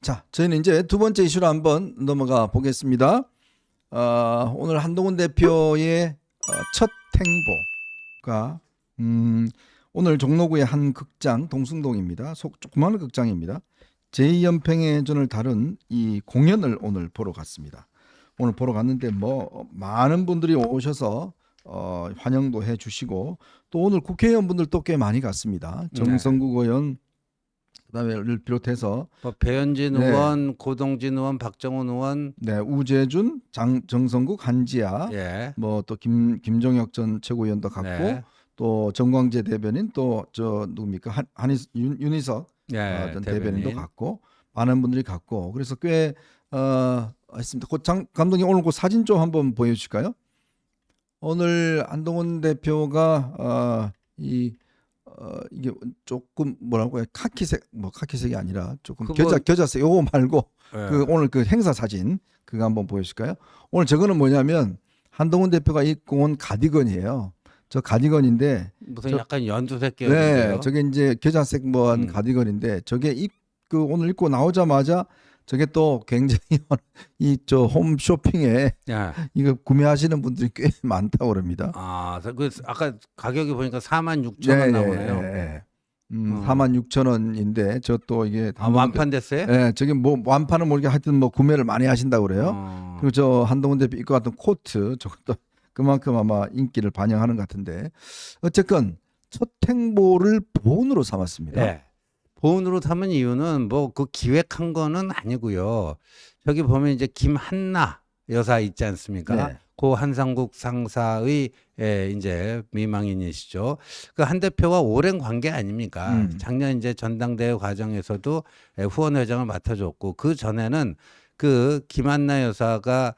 자, 저희는 이제 두 번째 이슈로 한번 넘어가 보겠습니다. 오늘 한동훈 대표의 첫 행보가 오늘 종로구의 한 극장, 동숭동입니다. 조그마한 극장입니다. 제2연평해전을 다룬 이 공연을 오늘 보러 갔습니다. 오늘 보러 갔는데 많은 분들이 오셔서 환영도 해주시고 또 오늘 국회의원분들도 꽤 많이 갔습니다. 정성국 의원 그다음에를 비롯해서 배현진 의원, 고동진 의원, 박정훈 의원, 우재준, 정성국, 한지아, 예. 또 김종혁 전 최고위원도 갔고 네. 또 정광재 대변인 또 누굽니까 윤희석 전 대변인도 갔고 많은 분들이 갔고 그래서 꽤 했습니다. 감독님 오늘 그 사진 좀 한번 보여주실까요? 오늘 한동훈 대표가 이게 조금 뭐라고 해요? 카키색이 아니라 조금 겨자색 요거 말고 오늘 그 행사 사진 그거 한번 보여줄까요? 오늘 저거는 뭐냐면 한동훈 대표가 입고 온 가디건이에요. 저 가디건인데 무슨 약간 연두색 계열인데요. 네, 저게 이제 겨자색 한 가디건인데 저게 오늘 입고 나오자마자 저게 또 굉장히 저 홈쇼핑에 이거 구매하시는 분들이 꽤 많다고 그럽니다. 그 아까 가격이 보니까 46,000원 나오네요. 46,000원인데 저 또 이게 완판됐어요? 네, 저게 완판은 모르게 하여튼 구매를 많이 하신다고 그래요. 그리고 저 한동훈 대표 입고 갔던 코트 저것도 그만큼 아마 인기를 반영하는 것 같은데 어쨌건 첫 행보를 보온으로 삼았습니다. 네. 보온으로 삼은 이유는 그 기획한 거는 아니고요. 저기 보면 이제 김한나 여사 있지 않습니까? 네. 고 한상국 상사의 이제 미망인이시죠. 그 한 대표와 오랜 관계 아닙니까? 작년 이제 전당대회 과정에서도 후원회장을 맡아줬고 그 전에는 그 김한나 여사가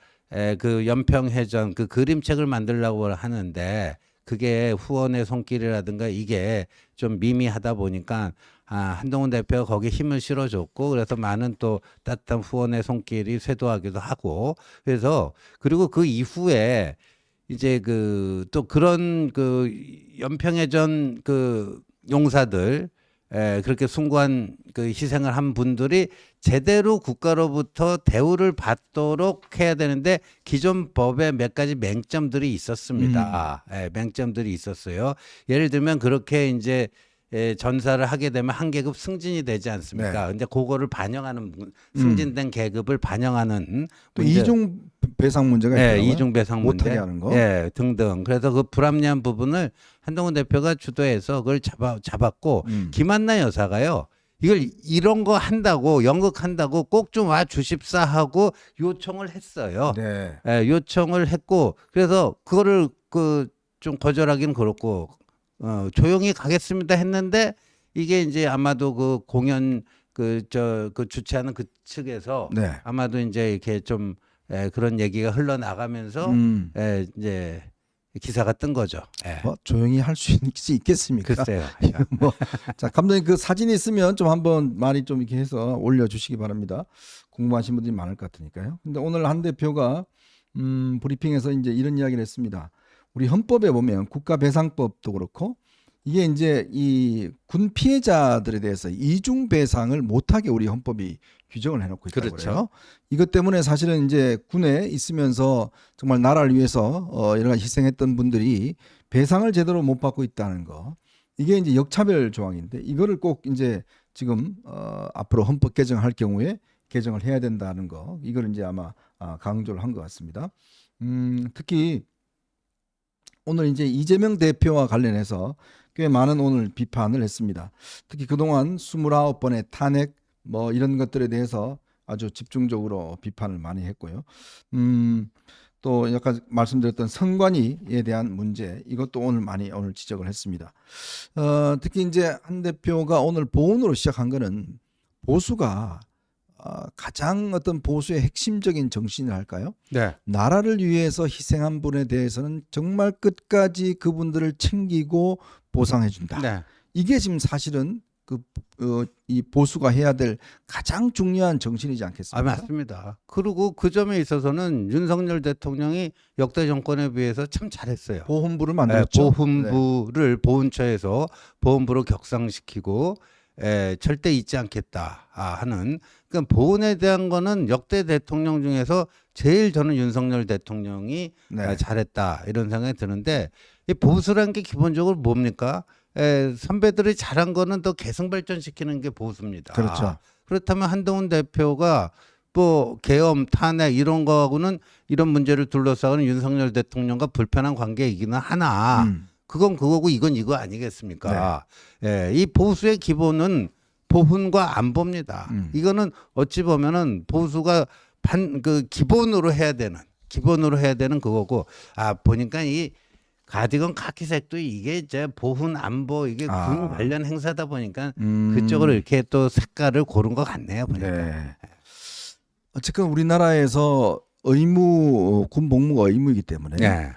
그 연평해전 그 그림책을 만들려고 하는데 그게 후원의 손길이라든가 이게 좀 미미하다 보니까 한동훈 대표가 거기에 힘을 실어줬고 그래서 많은 또 따뜻한 후원의 손길이 쇄도하기도 하고 그래서 그리고 그 이후에 이제 또 그런 연평해전 용사들 그렇게 숭고한 희생을 한 분들이 제대로 국가로부터 대우를 받도록 해야 되는데 기존 법에 몇 가지 맹점들이 있었습니다. 맹점들이 있었어요. 예를 들면 그렇게 이제 전사를 하게 되면 한 계급 승진이 되지 않습니까? 근데 그거를 반영하는 승진된 계급을 반영하는 또 이중 배상 문제가 있더라고요. 이중 배상 문제 못하게 하는 거. 등등. 그래서 그 불합리한 부분을 한동훈 대표가 주도해서 그걸 잡았고 김한나 여사가요. 이걸 이런 거 한다고 연극한다고 꼭 좀 와 주십사 하고 요청을 했어요. 요청을 했고 그래서 그거를 좀 거절하기는 그렇고 조용히 가겠습니다 했는데 이게 이제 아마도 그 공연 주최하는 그 측에서 아마도 이제 이렇게 좀 그런 얘기가 흘러나가면서 이제 기사가 뜬 거죠. 조용히 할 수 있겠습니까? 글쎄요. 자, 감독님 그 사진 있으면 좀 한번 많이 좀 이렇게 해서 올려주시기 바랍니다. 궁금하신 분들이 많을 것 같으니까요. 근데 오늘 한 대표가 브리핑에서 이제 이런 이야기를 했습니다. 우리 헌법에 보면 국가배상법도 그렇고 이게 이제 이 군 피해자들에 대해서 이중 배상을 못하게 우리 헌법이 규정을 해놓고 있다고 그래요. 이것 때문에 사실은 이제 군에 있으면서 정말 나라를 위해서 여러 가지 희생했던 분들이 배상을 제대로 못 받고 있다는 거. 이게 이제 역차별 조항인데 이거를 꼭 이제 지금 앞으로 헌법 개정할 경우에 개정을 해야 된다는 거. 이걸 이제 아마 강조를 한 것 같습니다. 특히 오늘 이제 이재명 대표와 관련해서 꽤 많은 오늘 비판을 했습니다. 특히 그동안 29번의 탄핵 이런 것들에 대해서 아주 집중적으로 비판을 많이 했고요. 또 약간 말씀드렸던 선관위에 대한 문제 이것도 오늘 많이 지적을 했습니다. 특히 이제 한 대표가 오늘 보온으로 시작한 거는 보수가 가장 어떤 보수의 핵심적인 정신이랄까요? 나라를 위해서 희생한 분에 대해서는 정말 끝까지 그분들을 챙기고 보상해준다. 이게 지금 사실은 이 보수가 해야 될 가장 중요한 정신이지 않겠습니까? 맞습니다. 그리고 그 점에 있어서는 윤석열 대통령이 역대 정권에 비해서 참 잘했어요. 보훈부를 만들었죠. 보훈부를 보훈처에서 보훈부로 격상시키고 절대 잊지 않겠다 하는 그러니까 보훈에 대한 거는 역대 대통령 중에서 제일 저는 윤석열 대통령이 네. 잘했다 이런 생각이 드는데 이 보수라는 게 기본적으로 뭡니까? 선배들이 잘한 거는 더 계승 발전시키는 게 보수입니다. 그렇죠. 그렇다면 한동훈 대표가 뭐 계엄, 탄핵 이런 거하고는 이런 문제를 둘러싸고는 윤석열 대통령과 불편한 관계이기는 하나 그건 그거고 이건 이거 아니겠습니까? 이 보수의 기본은 보훈과 안보입니다. 이거는 어찌 보면은 보수가 기본으로 해야 되는 그거고 보니까 이 가디건 카키색도 이게 이제 보훈 안보 이게 군 관련 행사다 보니까 그쪽으로 이렇게 또 색깔을 고른 것 같네요 보니까. 네. 어쨌든 우리나라에서 군 복무가 의무이기 때문에 네.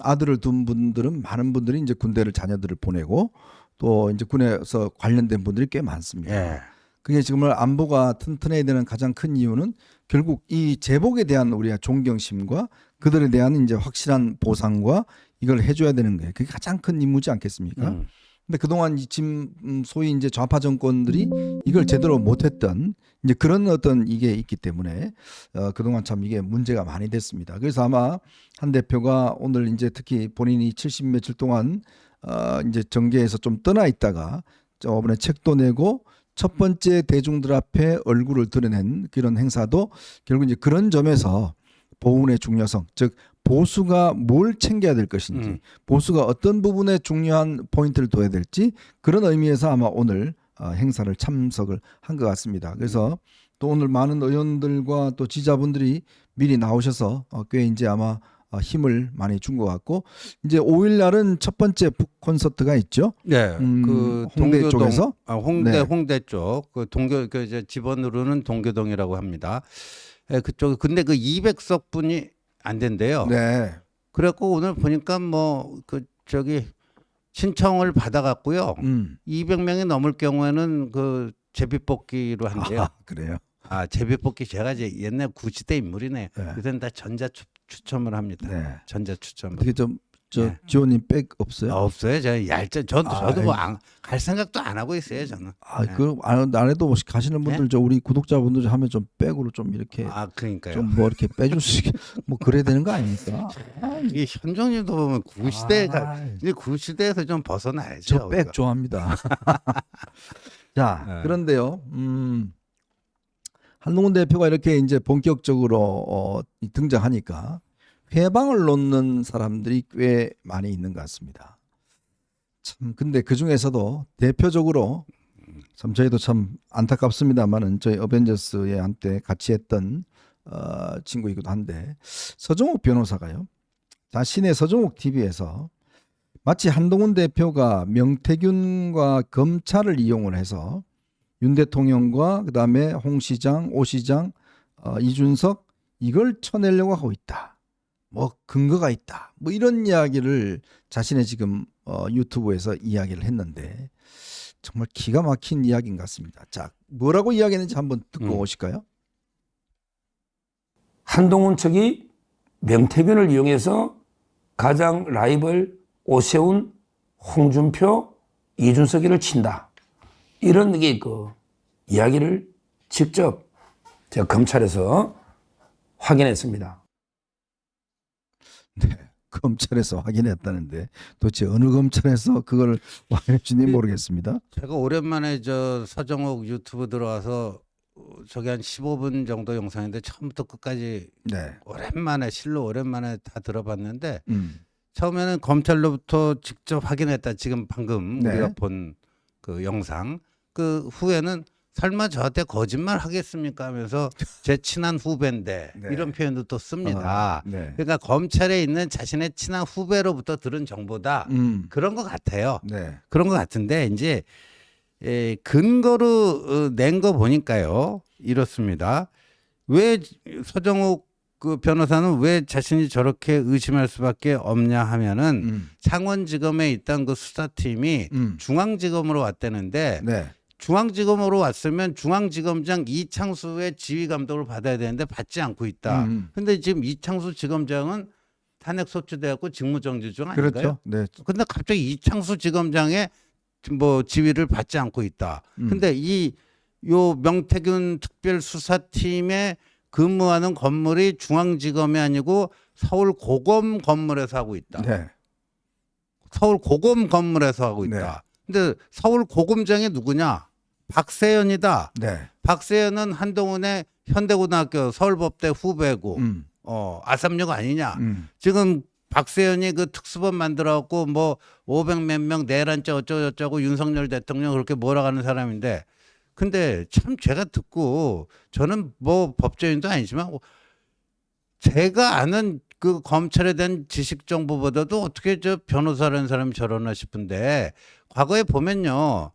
아들을 둔 분들은 많은 분들이 이제 군대를 자녀들을 보내고 또 이제 군에서 관련된 분들이 꽤 많습니다. 네. 그게 정말 안보가 튼튼해야 되는 가장 큰 이유는 결국 이 제복에 대한 우리가 존경심과 그들에 대한 이제 확실한 보상과 이걸 해줘야 되는 거예요. 그게 가장 큰 임무지 않겠습니까? 근데 그동안 지금 소위 이제 좌파 정권들이 이걸 제대로 못했던 이제 그런 어떤 이게 있기 때문에 그동안 참 이게 문제가 많이 됐습니다. 그래서 아마 한 대표가 오늘 이제 특히 본인이 70 며칠 동안 이제 정계에서 좀 떠나 있다가 저번에 책도 내고 첫 번째 대중들 앞에 얼굴을 드러낸 그런 행사도 결국 이제 그런 점에서 보훈의 중요성, 즉 보수가 뭘 챙겨야 될 것인지, 보수가 어떤 부분에 중요한 포인트를 둬야 될지 그런 의미에서 아마 오늘 행사를 참석을 한 것 같습니다. 그래서 또 오늘 많은 의원들과 또 지자분들이 미리 나오셔서 꽤 이제 아마 힘을 많이 준 것 같고 이제 5일 날은 첫 번째 북 콘서트가 있죠. 네, 그 홍대 동교동, 쪽에서 홍대 쪽 그 동교 그 이제 집원으로는 동교동이라고 합니다. 그쪽 근데 그 200석 분이 안 된대요. 네. 그래갖고 오늘 보니까 뭐 신청을 받아갔고요. 200명이 넘을 경우에는 그 제비뽑기로 한대요. 그래요. 제비뽑기 제가 이제 옛날 구시대 인물이네. 네. 요새는 다 전자 추첨을 합니다. 네. 전자 추첨. 어떻게 좀 네. 지원님 백 없어요? 없어요. 저도 뭐 갈 생각도 안 하고 있어요. 저는. 그 안에도 혹시 가시는 분들 저 우리 구독자분들 하면 좀 백으로 좀 이렇게 그러니까요. 좀 뭐 이렇게 빼주시게 뭐 그래야 되는 거 아닙니까? 이게 현종님도 보면 이제 구시대에서 좀 벗어나야죠. 저 백 좋아합니다. 자, 그런데요. 한동훈 대표가 이렇게 이제 본격적으로 등장하니까 회방을 놓는 사람들이 꽤 많이 있는 것 같습니다. 참 근데 그 중에서도 대표적으로 참 저희도 참 안타깝습니다만은 저희 어벤져스에 한때 같이 했던 친구이기도 한데 서정욱 변호사가요. 자신의 서정욱 TV에서 마치 한동훈 대표가 명태균과 검찰을 이용을 해서 윤 대통령과 그다음에 홍 시장, 오 시장, 이준석 이걸 쳐내려고 하고 있다. 뭐 근거가 있다. 뭐 이런 이야기를 자신의 지금 유튜브에서 이야기를 했는데 정말 기가 막힌 이야기인 것 같습니다. 자, 뭐라고 이야기했는지 한번 듣고 오실까요? 한동훈 측이 명태균을 이용해서 가장 라이벌 오세훈, 홍준표, 이준석이를 친다. 이런 이야기를 직접 제가 검찰에서 확인했습니다. 네, 검찰에서 확인했다는데 도대체 어느 검찰에서 그걸 확인해 주는지 모르겠습니다. 제가 오랜만에 서정욱 유튜브 들어와서 저게 한 15분 정도 영상인데 처음부터 끝까지 오랜만에 실로 오랜만에 다 들어봤는데 처음에는 검찰로부터 직접 확인했다. 지금 방금 우리가 본 그 영상. 그 후에는 설마 저한테 거짓말 하겠습니까 하면서 제 친한 후배인데 이런 표현도 또 씁니다. 그러니까 검찰에 있는 자신의 친한 후배로부터 들은 정보다 그런 것 같아요. 그런 것 같은데 이제 근거로 낸 거 보니까요. 이렇습니다. 왜 서정욱 그 변호사는 왜 자신이 저렇게 의심할 수밖에 없냐 하면은 창원지검에 있던 그 수사팀이 중앙지검으로 왔다는데 중앙지검으로 왔으면 중앙지검장 이창수의 지휘 감독을 받아야 되는데 받지 않고 있다. 근데 지금 이창수 지검장은 탄핵 소추돼갖고 직무정지 중 아닌가요? 그렇죠. 네. 근데 갑자기 이창수 지검장의 뭐 지위를 받지 않고 있다. 근데 요 명태균 특별수사팀에 근무하는 건물이 중앙지검이 아니고 서울고검 건물에서 하고 있다. 네. 서울고검 건물에서 하고 있다. 네. 근데 서울고검장이 누구냐? 박세현이다. 네. 박세현은 한동훈의 현대고등학교 서울법대 후배고 아삼육 아니냐? 지금 박세현이 그 특수본 만들어갖고 뭐 500몇 명 내란죄 어쩌고저쩌고 윤석열 대통령 그렇게 몰아가는 사람인데 근데 참 제가 듣고 저는 뭐 법조인도 아니지만 제가 아는 그 검찰에 대한 지식 정보보다도 어떻게 저 변호사라는 사람이 저러나 싶은데 과거에 보면요.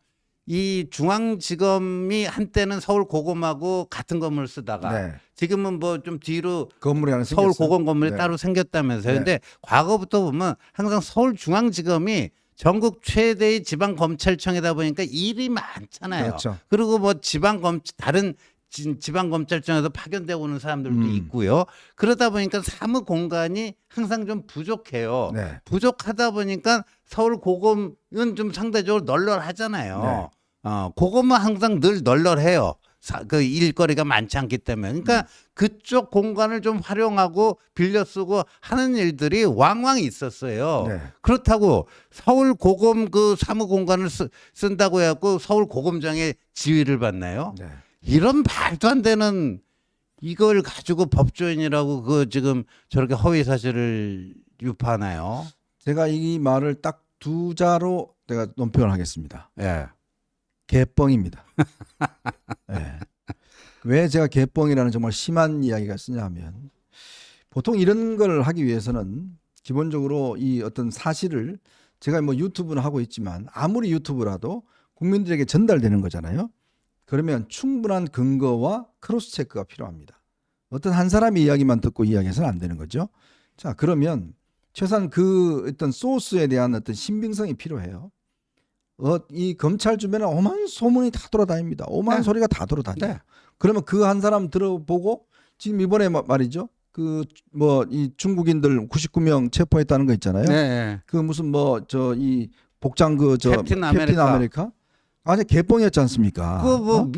이 중앙지검이 한때는 서울고검하고 같은 건물을 쓰다가 네. 지금은 뭐 좀 뒤로 건물이 하나 서울 생겼어요. 고검 건물이 네. 따로 생겼다면서요. 네. 근데 과거부터 보면 항상 서울중앙지검이 전국 최대의 지방검찰청이다 보니까 일이 많잖아요. 그렇죠. 그리고 뭐 다른 지방검찰청에서 파견되고 오는 사람들도 있고요. 그러다 보니까 사무 공간이 항상 좀 부족해요. 네. 부족하다 보니까 서울 고검은 좀 상대적으로 널널하잖아요. 네. 고검은 항상 늘 널널해요. 그 일거리가 많지 않기 때문에. 그러니까 그쪽 공간을 좀 활용하고 빌려 쓰고 하는 일들이 왕왕 있었어요. 네. 그렇다고 서울 고검 그 사무 공간을 쓴다고 해갖고 서울 고검장의 지위를 받나요? 네. 이런 말도 안 되는 이걸 가지고 법조인이라고 그 지금 저렇게 허위 사실을 유포하나요? 제가 이 말을 딱 두 자로 내가 논평을 하겠습니다. 예. 개뻥입니다. 네. 왜 제가 개뻥이라는 정말 심한 이야기가 쓰냐면 보통 이런 걸 하기 위해서는 기본적으로 이 어떤 사실을 제가 뭐 유튜브는 하고 있지만 아무리 유튜브라도 국민들에게 전달되는 거잖아요. 그러면 충분한 근거와 크로스 체크가 필요합니다. 어떤 한 사람의 이야기만 듣고 이야기해서는 안 되는 거죠. 자, 그러면 최소한 그 어떤 소스에 대한 어떤 신빙성이 필요해요. 이 검찰 주변에 오만 소문이 다 돌아다닙니다. 오만 네. 소리가 다 돌아다녀요. 네. 그러면 그 한 사람 들어보고 지금 이번에 말이죠. 그 뭐 이 중국인들 99명 체포했다는 거 있잖아요. 네. 그 무슨 뭐 저 이 복장 캡틴 캡틴 아메리카. 아니 개뻥이었지 않습니까? 그 뭐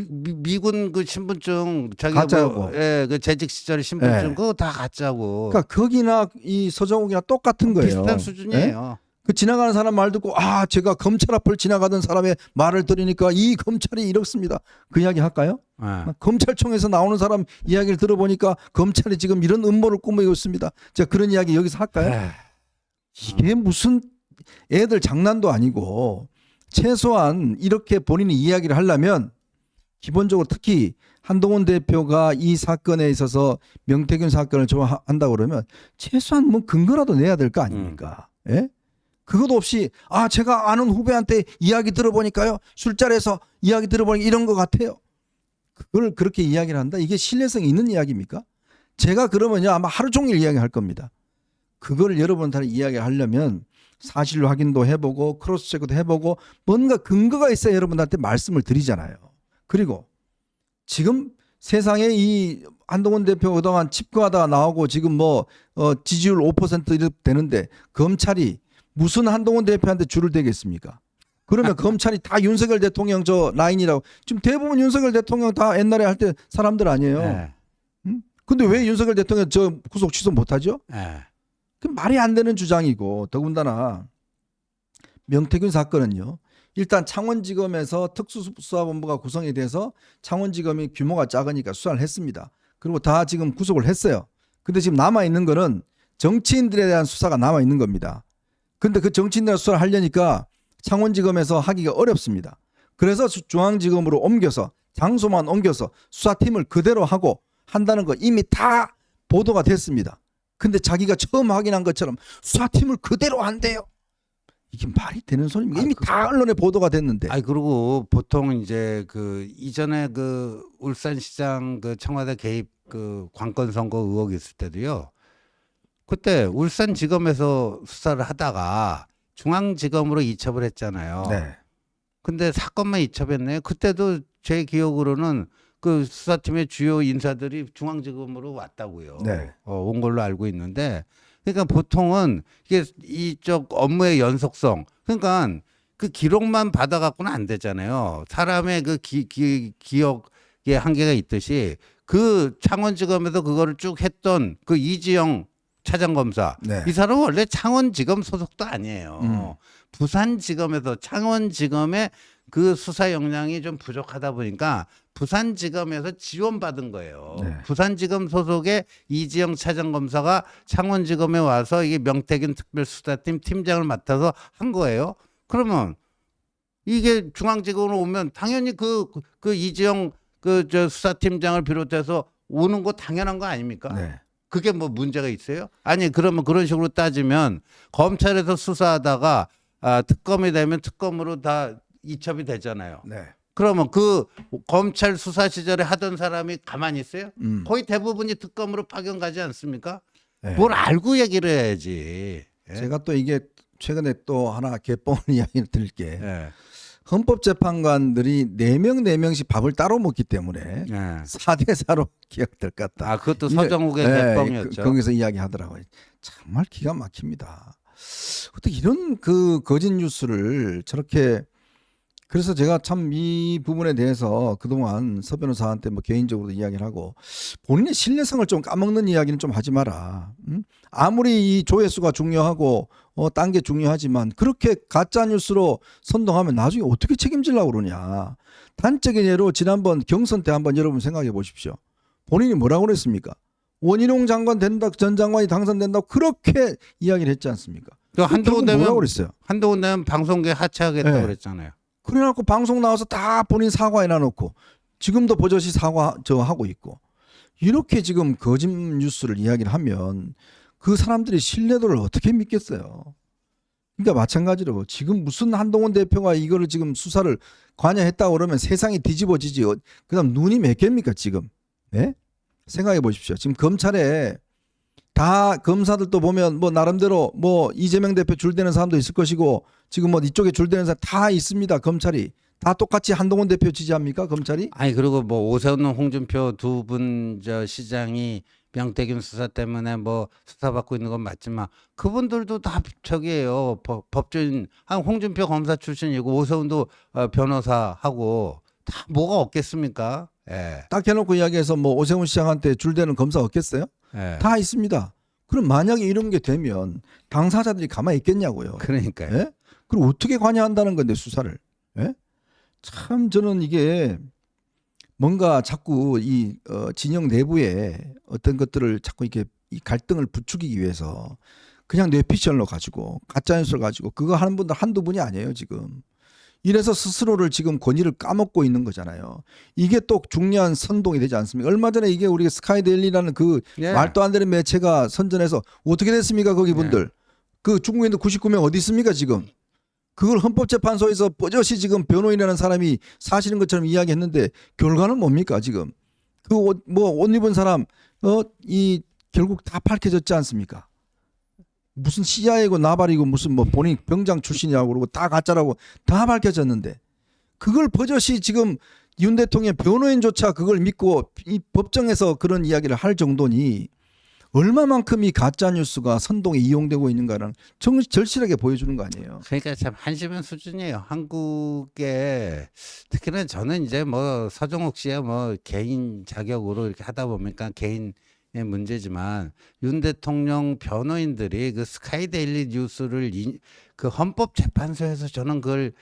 미군 그 신분증 자기가 가짜고. 뭐, 예, 그 재직 시절 신분증 예. 그거 다 가짜고. 그러니까 거기나 이 서정욱이나 똑같은 거예요. 비슷한 예? 수준이에요. 그 지나가는 사람 말 듣고 제가 검찰 앞을 지나가던 사람의 말을 들으니까 이 검찰이 이렇습니다. 그 이야기 할까요? 예. 검찰청에서 나오는 사람 이야기를 들어보니까 검찰이 지금 이런 음모를 꾸미고 있습니다. 제가 그런 이야기 여기서 할까요? 에이. 이게 무슨 애들 장난도 아니고 최소한 이렇게 본인이 이야기를 하려면 기본적으로 특히 한동훈 대표가 이 사건에 있어서 명태균 사건을 좋아한다고 그러면 최소한 뭐 근거라도 내야 될 거 아닙니까? 예? 그것도 없이 제가 아는 후배한테 이야기 들어보니까요. 술자리에서 이야기 들어보니까 이런 것 같아요. 그걸 그렇게 이야기를 한다? 이게 신뢰성이 있는 이야기입니까? 제가 그러면요 아마 하루 종일 이야기할 겁니다. 그걸 여러분한테 이야기하려면 사실 확인도 해보고 크로스 체크도 해보고 뭔가 근거가 있어야 여러분한테 말씀을 드리잖아요. 그리고 지금 세상에 이 한동훈 대표 그동안 칩거하다가 나오고 지금 뭐 지지율 5% 이렇게 되는데 검찰이 무슨 한동훈 대표한테 줄을 대겠습니까? 그러면 검찰이 다 윤석열 대통령 저 라인이라고 지금 대부분 윤석열 대통령 다 옛날에 할 때 사람들 아니에요. 예. 근데 왜 윤석열 대통령 저 구속 취소 못하죠? 예. 그 말이 안 되는 주장이고 더군다나 명태균 사건은요. 일단 창원지검에서 특수수사본부가 구성이 돼서 창원지검이 규모가 작으니까 수사를 했습니다. 그리고 다 지금 구속을 했어요. 근데 지금 남아있는 거는 정치인들에 대한 수사가 남아있는 겁니다. 근데 그 정치인들 수사를 하려니까 창원지검에서 하기가 어렵습니다. 그래서 중앙지검으로 옮겨서 장소만 옮겨서 수사팀을 그대로 하고 한다는 거 이미 다 보도가 됐습니다. 근데 자기가 처음 확인한 것처럼 수사팀을 그대로 한대요. 이게 말이 되는 소리입니까? 이미 다 언론에 보도가 됐는데. 그리고 보통 이제 그 이전에 그 울산시장 그 청와대 개입 그 관건 선거 의혹이 있을 때도요. 그때 울산지검에서 수사를 하다가 중앙지검으로 이첩을 했잖아요. 네. 근데 사건만 이첩했네요. 그때도 제 기억으로는 그 수사팀의 주요 인사들이 중앙지검으로 왔다고요. 네. 온 걸로 알고 있는데, 그러니까 보통은 이게 이쪽 업무의 연속성, 그러니까 그 기록만 받아갖고는 안 되잖아요. 사람의 그 기억의 한계가 있듯이 그 창원지검에서 그거를 쭉 했던 그 이지영 차장검사 네. 이 사람은 원래 창원지검 소속도 아니에요. 부산지검에서 창원지검의 그 수사 역량이 좀 부족하다 보니까 부산지검에서 지원받은 거예요. 네. 부산지검 소속의 이지영 차장검사가 창원지검에 와서 이게 명태균 특별수사팀 팀장을 맡아서 한 거예요. 그러면 이게 중앙지검으로 오면 당연히 그 이지영 저 수사팀장을 비롯해서 오는 거 당연한 거 아닙니까? 네. 그게 뭐 문제가 있어요? 아니 그러면 그런 식으로 따지면 검찰에서 수사하다가 특검이 되면 특검으로 다 이첩이 되잖아요. 네. 그러면 그 검찰 수사 시절에 하던 사람이 가만히 있어요? 음. 거의 대부분이 특검으로 파견 가지 않습니까? 네. 뭘 알고 얘기를 해야지. 예? 제가 또 이게 최근에 또 하나 개뽕 이야기를 드릴게. 예. 헌법재판관들이 4명씩 밥을 따로 먹기 때문에 예. 4대4로 기억될 것 같다. 그것도 서정욱의 개뻥이었죠. 거기서 이야기하더라고요. 정말 기가 막힙니다. 어떻게 이런 그 거짓 뉴스를 저렇게 그래서 제가 참 이 부분에 대해서 그동안 서 변호사한테 뭐 개인적으로 이야기를 하고 본인의 신뢰성을 좀 까먹는 이야기는 좀 하지 마라. 아무리 이 조회수가 중요하고 딴 게 중요하지만 그렇게 가짜 뉴스로 선동하면 나중에 어떻게 책임지려고 그러냐. 단적인 예로 지난번 경선 때 한번 여러분 생각해 보십시오. 본인이 뭐라고 그랬습니까? 원희룡 장관 된다, 전 장관이 당선된다고 그렇게 이야기를 했지 않습니까? 그 한동훈 뭐라고 되면 그랬어요? 한동훈 되면 방송계 하차하겠다고 네. 그랬잖아요. 그래놓고 방송 나와서 다 본인 사과해놔 놓고 지금도 버젓이 사과 하고 있고 이렇게 지금 거짓 뉴스를 이야기를 하면 그 사람들이 신뢰도를 어떻게 믿겠어요? 그러니까 마찬가지로 지금 무슨 한동훈 대표가 이거를 지금 수사를 관여했다고 그러면 세상이 뒤집어지지. 그다음 눈이 몇 개입니까 지금? 네? 생각해 보십시오. 지금 검찰에 다 검사들도 보면 뭐 나름대로 뭐 이재명 대표 줄대는 사람도 있을 것이고 지금 뭐 이쪽에 줄대는 사람 다 있습니다. 검찰이 다 똑같이 한동훈 대표 지지합니까? 검찰이? 아니 그리고 뭐 오세훈 홍준표 두 분 저 시장이 명태균 수사 때문에 뭐 수사받고 있는 건 맞지만 그분들도 다 저기예요. 법조인 한 홍준표 검사 출신이고 오세훈도 변호사하고 다 뭐가 없겠습니까? 예. 딱 해놓고 이야기해서 뭐 오세훈 시장한테 줄대는 검사 없겠어요? 예. 다 있습니다. 그럼 만약에 이런 게 되면 당사자들이 가만히 있겠냐고요. 그러니까요. 예? 그리고 어떻게 관여한다는 건데 수사를? 예? 참 저는 이게 뭔가 자꾸 이 진영 내부에 어떤 것들을 자꾸 이렇게 이 갈등을 부추기기 위해서 그냥 뇌피셜로 가지고 가짜뉴스를 가지고 그거 하는 분들 한두 분이 아니에요 지금. 이래서 스스로를 지금 권위를 까먹고 있는 거잖아요. 이게 또 중요한 선동이 되지 않습니까? 얼마 전에 이게 우리가 스카이데일리라는 그 예. 말도 안 되는 매체가 선전해서 어떻게 됐습니까 거기 분들? 그 중국인들 99명 어디 있습니까 지금? 그걸 헌법재판소에서 뻗어시 지금 변호인이라는 사람이 사실인 것처럼 이야기했는데 결과는 뭡니까 지금? 그 옷 입은 사람 이 결국 다 밝혀졌지 않습니까? 무슨 CIA고 나발이고 무슨 뭐 본인 병장 출신이라고 그러고 다 가짜라고 다 밝혀졌는데 그걸 버젓이 지금 윤 대통령 변호인조차 그걸 믿고 이 법정에서 그런 이야기를 할 정도니 얼마만큼 이 가짜 뉴스가 선동에 이용되고 있는가를 절실하게 보여주는 거 아니에요. 그러니까 참 한심한 수준이에요. 한국에 특히나 저는 이제 뭐 서정욱 씨야 뭐 개인 자격으로 이렇게 하다 보니까 개인의 문제지만 윤 대통령 변호인들이 그 스카이데일리 뉴스를 그 헌법재판소에서 저는 그걸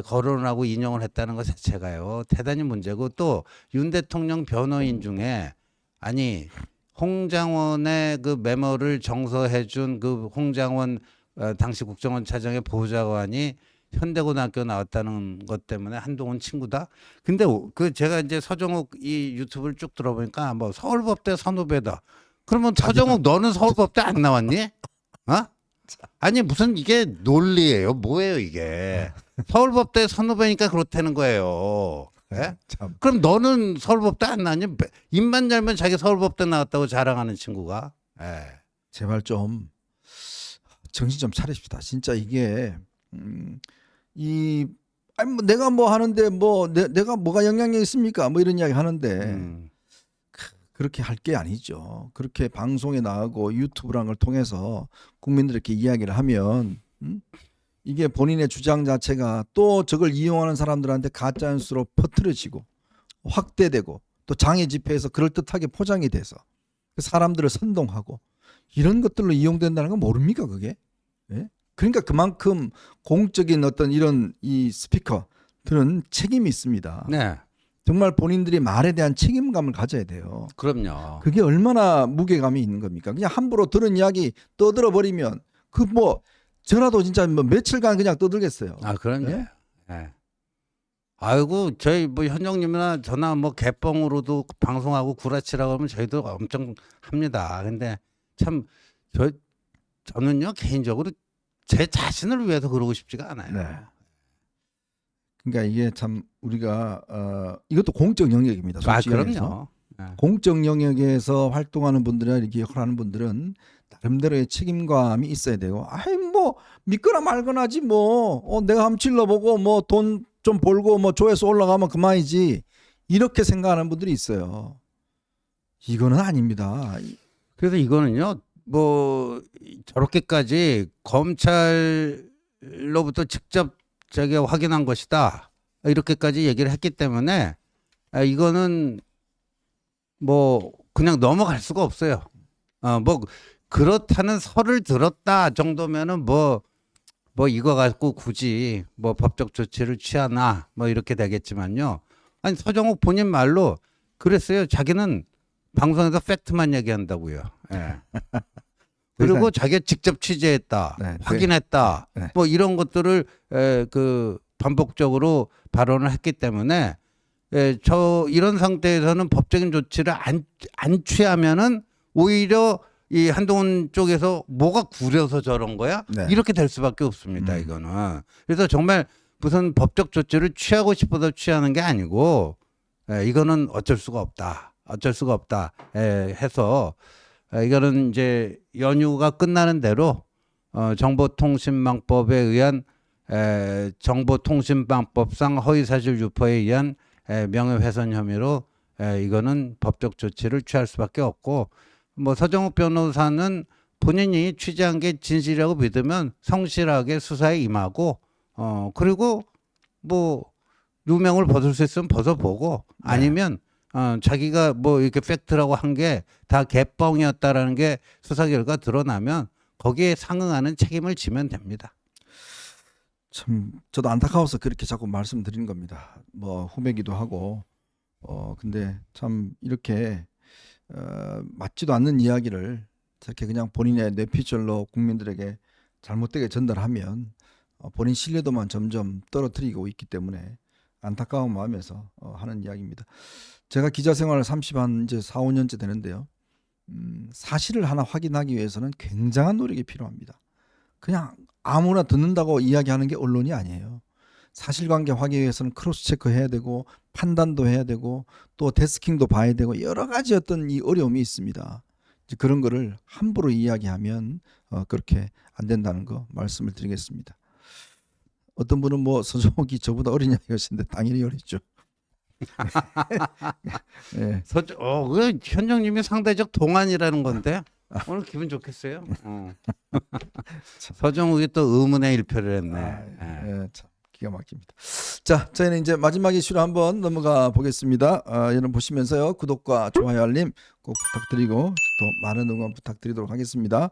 거론하고 인용을 했다는 것 자체가요 대단히 문제고 또 윤 대통령 변호인 중에 아니 홍장원의 그 메모를 정서해준 그 홍장원 당시 국정원 차장의 보좌관이 현대고등학교 나왔다는 것 때문에 한동훈 친구다. 근데 그 제가 이제 서정욱 이 유튜브를 쭉 들어보니까 뭐 서울법대 선후배다. 그러면 서정욱 너는 서울법대 안 나왔니? 어? 아니 무슨 이게 논리예요? 뭐예요 이게? 서울법대 선후배니까 그렇다는 거예요. 예? 참. 그럼 너는 서울법대 안 나왔니? 입만 열면 자기 서울법대 나왔다고 자랑하는 친구가. 예. 제발 좀 정신 좀 차립시다. 진짜 이게 아니 뭐 내가 뭐 하는데 뭐 내가 뭐가 영향력이 있습니까? 뭐 이런 이야기 하는데 그렇게 할 게 아니죠. 그렇게 방송에 나가고 유튜브라는 걸 통해서 국민들에게 이야기를 하면 이게 본인의 주장 자체가 또 저걸 이용하는 사람들한테 가짜 뉴스로 퍼뜨려지고 확대되고 또 장애 집회에서 그럴듯하게 포장이 돼서 사람들을 선동하고 이런 것들로 이용된다는 건 모릅니까 그게? 예? 그러니까 그만큼 공적인 어떤 이런 이 스피커들은 책임이 있습니다. 네, 정말 본인들이 말에 대한 책임감을 가져야 돼요. 그럼요. 그게 얼마나 무게감이 있는 겁니까? 그냥 함부로 들은 이야기 떠들어 버리면 그 뭐 저라도 진짜 뭐 며칠간 그냥 떠들겠어요. 아, 그럼요. 예? 예. 아이고 저희 뭐 현정님이나 저나 뭐 개뻥으로도 방송하고 구라치라고 하면 저희도 엄청 합니다. 근데 참 저는요 개인적으로 제 자신을 위해서 그러고 싶지가 않아요. 네. 그러니까 이게 참 우리가 이것도 공적 영역입니다. 아, 솔직히 말해서. 그럼요. 예. 공적 영역에서 활동하는 분들이나 이렇게 역할을 하는 분들은 나름대로의 책임감이 있어야 되고, 아이 뭐 믿거나 말거나지 뭐 내가 한번 질러보고 뭐 돈 좀 벌고 뭐 조회수 올라가면 그만이지 이렇게 생각하는 분들이 있어요. 이거는 아닙니다. 그래서 이거는요 뭐 저렇게까지 검찰로부터 직접 저게 확인한 것이다 이렇게까지 얘기를 했기 때문에 이거는 뭐 그냥 넘어갈 수가 없어요. 뭐 그렇다는 설을 들었다 정도면은 뭐 이거 갖고 굳이 뭐 법적 조치를 취하나 뭐 이렇게 되겠지만요. 아니 서정욱 본인 말로 그랬어요. 자기는 방송에서 팩트만 얘기한다고요. 예. 그리고 자기가 직접 취재했다, 네, 확인했다, 네. 뭐 이런 것들을 그 반복적으로 발언을 했기 때문에 저 이런 상태에서는 법적인 조치를 안 취하면은 오히려 이 한동훈 쪽에서 뭐가 구려서 저런 거야? 네. 이렇게 될 수밖에 없습니다. 이거는. 그래서 정말 무슨 법적 조치를 취하고 싶어서 취하는 게 아니고 이거는 어쩔 수가 없다. 어쩔 수가 없다. 해서 이거는 이제 연휴가 끝나는 대로 정보통신망법에 의한 정보통신망법상 허위사실 유포에 의한 명예훼손 혐의로 이거는 법적 조치를 취할 수밖에 없고 뭐 서정욱 변호사는 본인이 취재한 게 진실이라고 믿으면 성실하게 수사에 임하고 그리고 뭐 누명을 벗을 수 있으면 벗어보고 아니면 자기가 뭐 이렇게 팩트라고 한 게 다 개뻥이었다라는 게 수사 결과 드러나면 거기에 상응하는 책임을 지면 됩니다. 참 저도 안타까워서 그렇게 자꾸 말씀드리는 겁니다. 뭐 후배기도 하고 근데 참 이렇게 맞지도 않는 이야기를 저렇게 그냥 본인의 뇌피셜로 국민들에게 잘못되게 전달하면 본인 신뢰도만 점점 떨어뜨리고 있기 때문에 안타까운 마음에서 하는 이야기입니다. 제가 기자 생활을 4, 5년째 되는데요. 사실을 하나 확인하기 위해서는 굉장한 노력이 필요합니다. 그냥 아무나 듣는다고 이야기하는 게 언론이 아니에요. 사실관계 확인 위해서는 크로스 체크해야 되고 판단도 해야 되고 또 데스킹도 봐야 되고 여러 가지 어떤 이 어려움이 있습니다. 이제 그런 거를 함부로 이야기하면 그렇게 안 된다는 거 말씀을 드리겠습니다. 어떤 분은 뭐 서정욱이 저보다 어린 이야기하시는데 당연히 어리죠. 예. 그 현정님이 상대적 동안이라는 건데 오늘 기분 좋겠어요. 서정욱이 또 의문의 일표를 했네. 예, 참 기가 막힙니다. 자, 저희는 이제 마지막 이슈로 한번 넘어가 보겠습니다. 여러분 보시면서요 구독과 좋아요 알림 꼭 부탁드리고 또 많은 응원 부탁드리도록 하겠습니다.